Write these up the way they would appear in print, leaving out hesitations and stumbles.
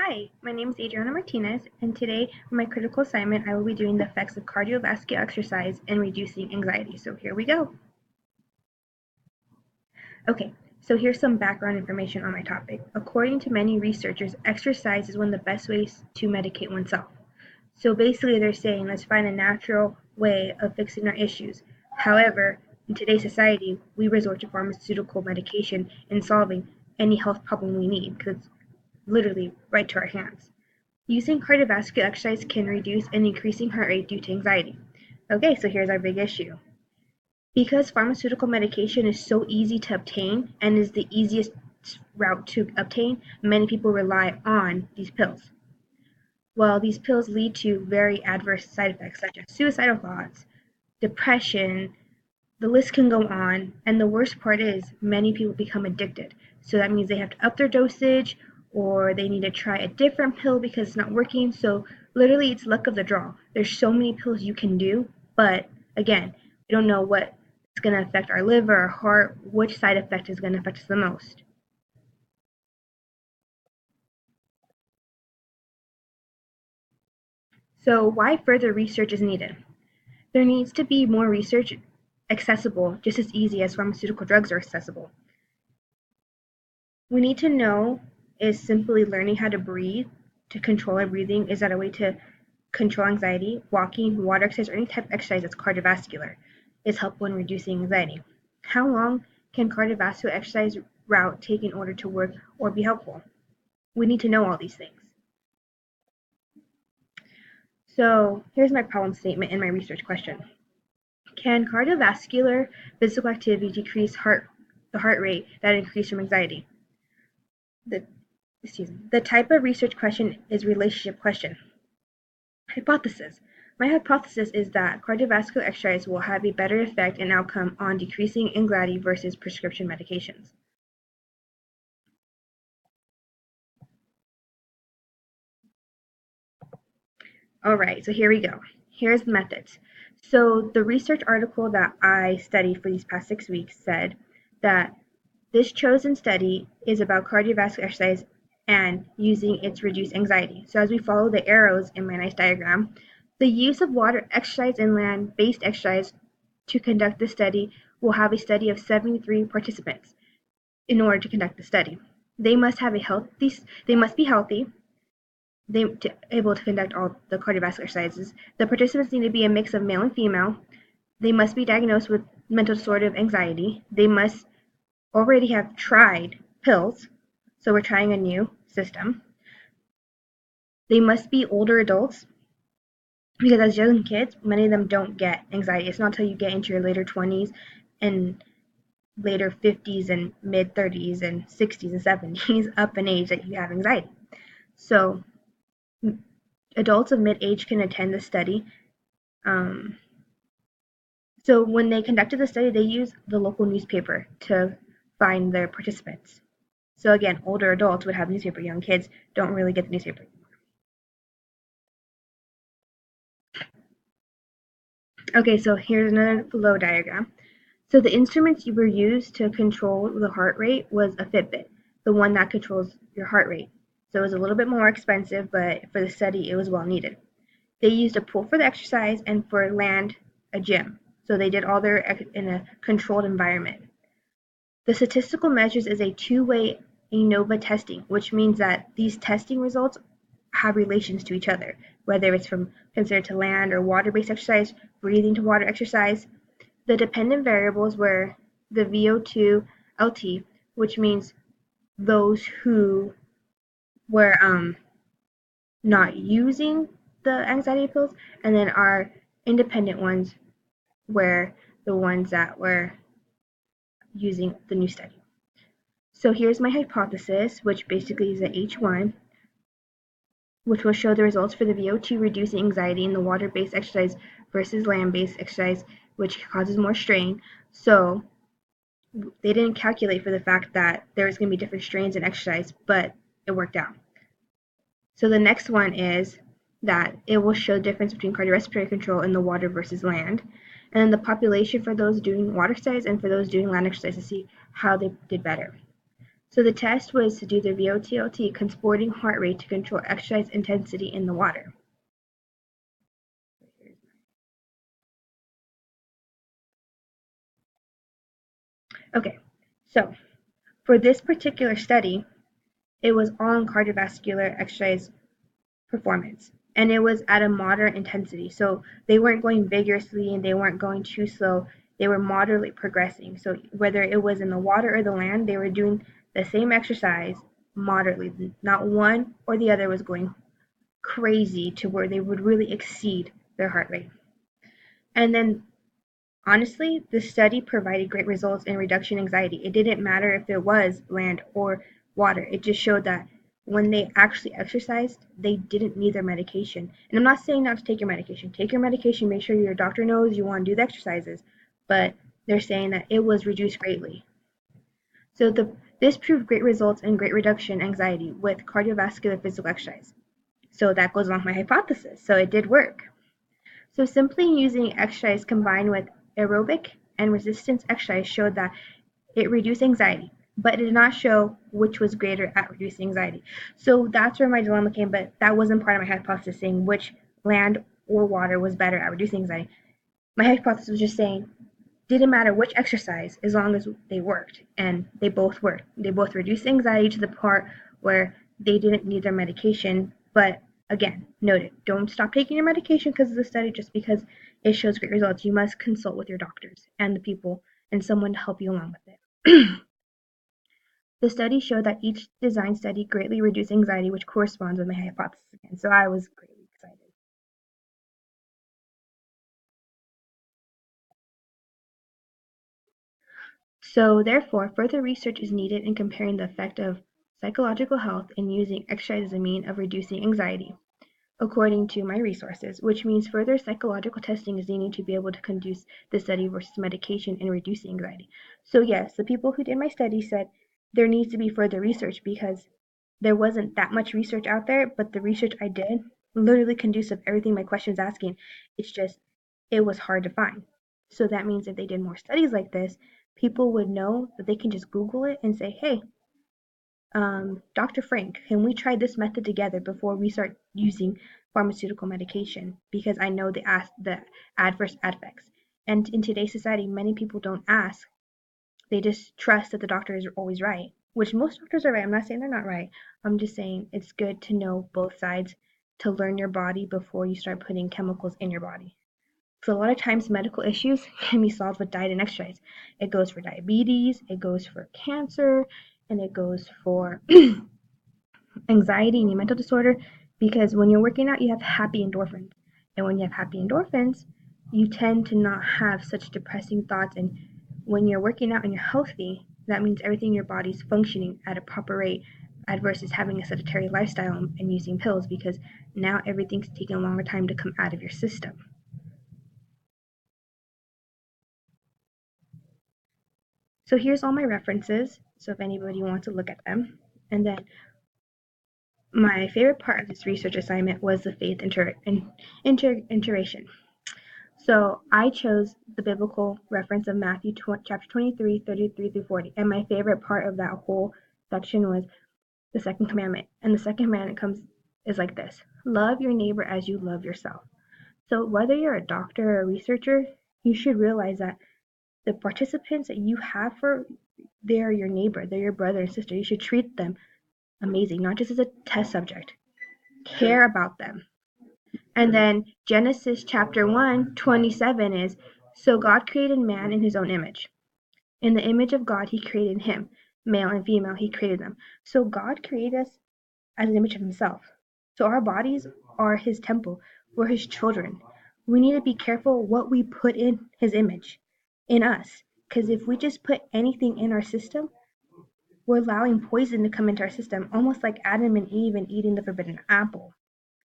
Hi, my name is Adriana Martinez, and today for my critical assignment, I will be doing the effects of cardiovascular exercise in reducing anxiety. So here we go. Okay, so here's some background information on my topic. According to many researchers, exercise is one of the best ways to medicate oneself. So basically, they're saying let's find a natural way of fixing our issues. However, in today's society, we resort to pharmaceutical medication in solving any health problem we need because it's literally right to our hands. Using cardiovascular exercise can reduce an increasing heart rate due to anxiety. Okay, so here's our big issue. Because pharmaceutical medication is so easy to obtain and is the easiest route to obtain, many people rely on these pills. Well, these pills lead to very adverse side effects such as suicidal thoughts, depression, the list can go on, and the worst part is many people become addicted. So that means they have to up their dosage or they need to try a different pill because it's not working. So literally it's luck of the draw. There's so many pills you can do, but again, we don't know what is going to affect our liver, our heart, which side effect is going to affect us the most. So why further research is needed? There needs to be more research accessible just as easy as pharmaceutical drugs are accessible. We need to know is simply learning how to breathe, to control our breathing. Is that a way to control anxiety? Walking, water exercise, or any type of exercise that's cardiovascular is helpful in reducing anxiety. How long can cardiovascular exercise route take in order to work or be helpful? We need to know all these things. So here's my problem statement and my research question. Can cardiovascular physical activity decrease the heart rate that increases from anxiety? The the type of research question is relationship question. Hypothesis. My hypothesis is that cardiovascular exercise will have a better effect and outcome on decreasing anxiety versus prescription medications. All right, so here we go. Here's the methods. So the research article that I studied for these past 6 weeks said that this chosen study is about cardiovascular exercise and using it to reduce anxiety. So as we follow the arrows in my nice diagram, the use of water exercise and land-based exercise to conduct the study will have a study of 73 participants in order to conduct the study. They must have a healthy, they must be healthy, they able to conduct all the cardiovascular exercises. The participants need to be a mix of male and female. They must be diagnosed with mental disorder of anxiety. They must already have tried pills, so we're trying a new system. They must be older adults because as young kids, many of them don't get anxiety. It's not until you get into your later 20s and later 50s and mid 30s and 60s and 70s up in age that you have anxiety. So adults of mid-age can attend the study. So when they conducted the study, they used the local newspaper to find their participants. So again, older adults would have newspaper, young kids don't really get the newspaper. Okay, so here's another flow diagram. So the instruments you were used to control the heart rate was a Fitbit, the one that controls your heart rate. So it was a little bit more expensive, but for the study, it was well needed. They used a pool for the exercise and for land, a gym. So they did all their in a controlled environment. The statistical measures is a two-way ANOVA testing, which means that these testing results have relations to each other, whether it's from considered to land or water-based exercise, breathing to water exercise. The dependent variables were the VO2 LT, which means those who were not using the anxiety pills, and then our independent ones were the ones that were using the new study. So here's my hypothesis, which basically is a H1, which will show the results for the VO2 reducing anxiety in the water-based exercise versus land-based exercise, which causes more strain. So they didn't calculate for the fact that there was going to be different strains in exercise, but it worked out. So the next one is that it will show the difference between cardiorespiratory control in the water versus land, and then the population for those doing water exercise and for those doing land exercise to see how they did better. So the test was to do the VO2LT, consporting heart rate to control exercise intensity in the water. Okay, so for this particular study, it was on cardiovascular exercise performance, and it was at a moderate intensity. So they weren't going vigorously and they weren't going too slow. They were moderately progressing. So whether it was in the water or the land, they were doing the same exercise moderately. Not one or the other was going crazy to where they would really exceed their heart rate. And then honestly, the study provided great results in reducing anxiety. It didn't matter if it was land or water. It just showed that when they actually exercised, they didn't need their medication. And I'm not saying not to take your medication. Take your medication, make sure your doctor knows you want to do the exercises. But they're saying that it was reduced greatly. So this proved great results and great reduction in anxiety with cardiovascular physical exercise. So that goes along with my hypothesis. So it did work. So simply using exercise combined with aerobic and resistance exercise showed that it reduced anxiety, but it did not show which was greater at reducing anxiety. So that's where my dilemma came, but that wasn't part of my hypothesis saying which land or water was better at reducing anxiety. My hypothesis was just saying didn't matter which exercise as long as they worked, and they both worked. They both reduced anxiety to the part where they didn't need their medication, but again, noted, don't stop taking your medication because of the study just because it shows great results. You must consult with your doctors and the people and someone to help you along with it. The study showed that each design study greatly reduced anxiety, which corresponds with my hypothesis again. So I was greatly excited. So therefore, further research is needed in comparing the effect of psychological health in using exercise as a means of reducing anxiety, according to my resources, which means further psychological testing is needed to be able to conduce the study versus medication in reducing anxiety. So yes, the people who did my study said there needs to be further research because there wasn't that much research out there, but the research I did literally conducive everything my question's asking. It's just it was hard to find. So that means if they did more studies like this, people would know that they can just Google it and say, hey, Dr. Frank, can we try this method together before we start using pharmaceutical medication? Because I know the adverse effects. And in today's society, many people don't ask. They just trust that the doctor is always right, which most doctors are right. I'm not saying they're not right. I'm just saying it's good to know both sides to learn your body before you start putting chemicals in your body. So a lot of times medical issues can be solved with diet and exercise. It goes for diabetes, it goes for cancer, and it goes for anxiety and your mental disorder because when you're working out, you have happy endorphins. And when you have happy endorphins, you tend to not have such depressing thoughts. And when you're working out and you're healthy, that means everything in your body's functioning at a proper rate versus having a sedentary lifestyle and using pills because now everything's taking a longer time to come out of your system. So here's all my references, so if anybody wants to look at them. And then my favorite part of this research assignment was the faith iteration. So I chose the biblical reference of Matthew chapter 23, 33 through 40. And my favorite part of that whole section was the second commandment. And the second commandment is like this: love your neighbor as you love yourself. So whether you're a doctor or a researcher, you should realize that the participants that you have they're your neighbor, they're your brother and sister. You should treat them amazing, not just as a test subject. Care about them. And then Genesis chapter 1:27 is, so God created man in his own image. In the image of God, he created him. Male and female, he created them. So God created us as an image of himself. So our bodies are his temple. We're his children. We need to be careful what we put in his image, in us. Because if we just put anything in our system, we're allowing poison to come into our system, almost like Adam and Eve and eating the forbidden apple.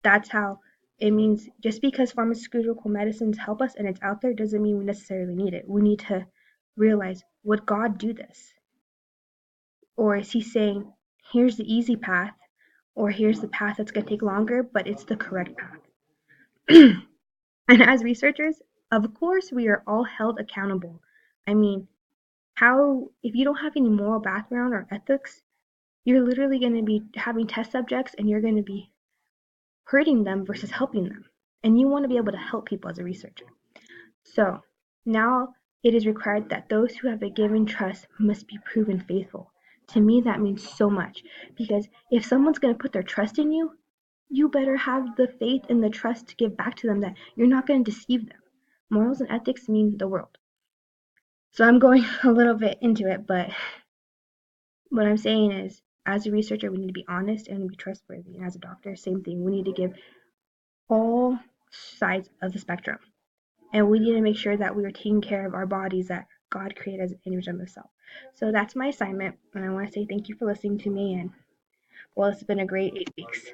That's how it means just because pharmaceutical medicines help us and it's out there doesn't mean we necessarily need it. We need to realize, would God do this? Or is he saying, here's the easy path, or here's the path that's going to take longer, but it's the correct path? And as researchers, of course, we are all held accountable. I mean, how, if you don't have any moral background or ethics, you're literally going to be having test subjects and you're going to be hurting them versus helping them. And you want to be able to help people as a researcher. So now it is required that those who have been given trust must be proven faithful. To me, that means so much because if someone's going to put their trust in you, you better have the faith and the trust to give back to them that you're not going to deceive them. Morals and ethics mean the world. So I'm going a little bit into it, but what I'm saying is, as a researcher, we need to be honest and be trustworthy. And as a doctor, same thing. We need to give all sides of the spectrum. And we need to make sure that we are taking care of our bodies that God created as an image of himself. So that's my assignment. And I want to say thank you for listening to me. And well, it's been a great 8 weeks.